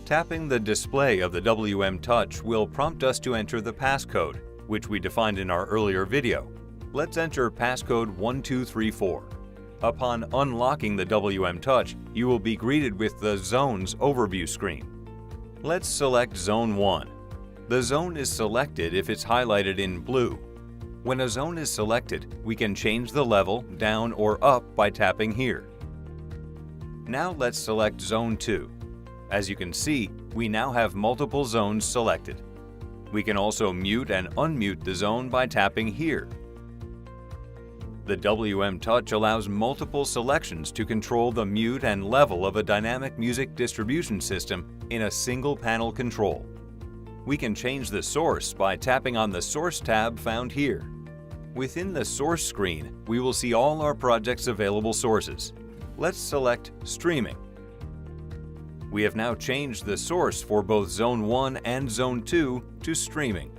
Tapping the display of the WM Touch will prompt us to enter the passcode, which we defined in our earlier video. Let's enter passcode 1234. Upon unlocking the WM Touch, you will be greeted with the Zones overview screen. Let's select Zone 1. The zone is selected if it's highlighted in blue. When a zone is selected, we can change the level down or up by tapping here. Now let's select Zone 2. As you can see, we now have multiple zones selected. We can also mute and unmute the zone by tapping here. The WM Touch allows multiple selections to control the mute and level of a dynamic music distribution system in a single panel control. We can change the source by tapping on the Source tab found here. Within the Source screen, we will see all our project's available sources. Let's select Streaming. We have now changed the source for both Zone 1 and Zone 2 to Streaming.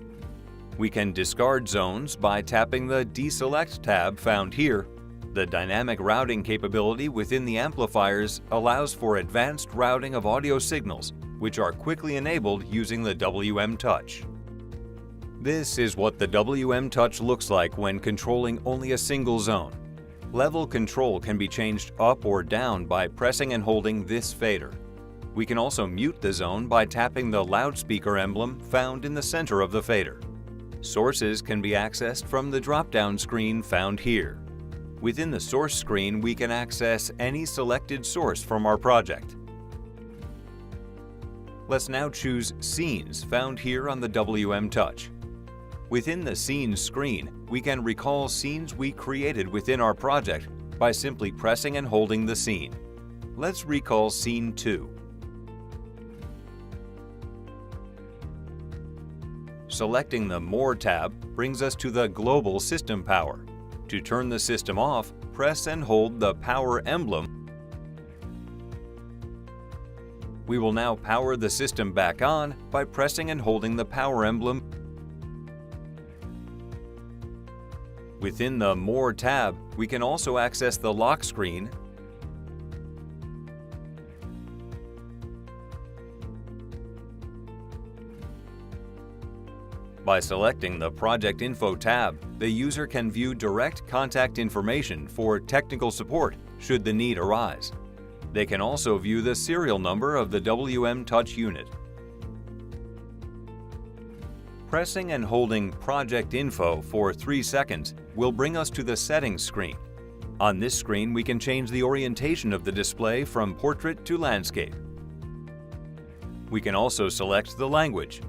We can discard zones by tapping the Deselect tab found here. The dynamic routing capability within the amplifiers allows for advanced routing of audio signals, which are quickly enabled using the WM Touch. This is what the WM Touch looks like when controlling only a single zone. Level control can be changed up or down by pressing and holding this fader. We can also mute the zone by tapping the loudspeaker emblem found in the center of the fader. Sources can be accessed from the drop-down screen found here. Within the Source screen, we can access any selected source from our project. Let's now choose Scenes found here on the WM Touch. Within the Scenes screen, we can recall scenes we created within our project by simply pressing and holding the scene. Let's recall Scene 2. Selecting the More tab brings us to the Global System Power. To turn the system off, press and hold the Power emblem. We will now power the system back on by pressing and holding the Power emblem. Within the More tab, we can also access the lock screen By selecting the Project Info tab, the user can view direct contact information for technical support should the need arise. They can also view the serial number of the WM Touch unit. Pressing and holding Project Info for 3 seconds will bring us to the Settings screen. On this screen, we can change the orientation of the display from portrait to landscape. We can also select the language.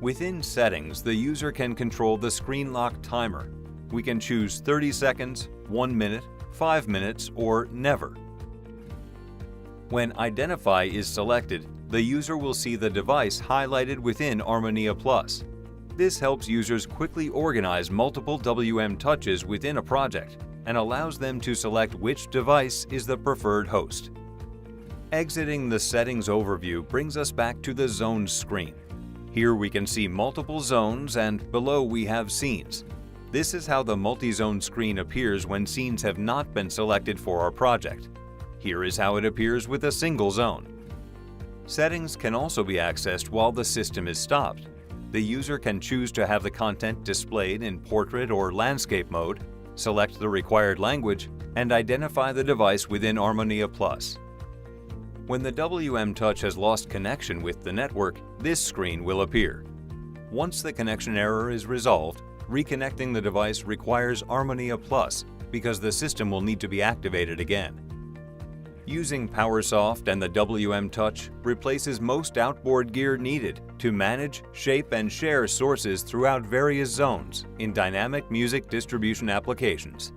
Within Settings, the user can control the screen lock timer. We can choose 30 seconds, 1 minute, 5 minutes, or never. When Identify is selected, the user will see the device highlighted within Armonia Plus. This helps users quickly organize multiple WM Touches within a project and allows them to select which device is the preferred host. Exiting the Settings overview brings us back to the Zones screen. Here we can see multiple zones and below we have scenes. This is how the multi-zone screen appears when scenes have not been selected for our project. Here is how it appears with a single zone. Settings can also be accessed while the system is stopped. The user can choose to have the content displayed in portrait or landscape mode, select the required language, and identify the device within Armonia Plus. When the WM Touch has lost connection with the network, this screen will appear. Once the connection error is resolved, reconnecting the device requires Armonia Plus because the system will need to be activated again. Using PowerSoft and the WM Touch replaces most outboard gear needed to manage, shape, and share sources throughout various zones in dynamic music distribution applications.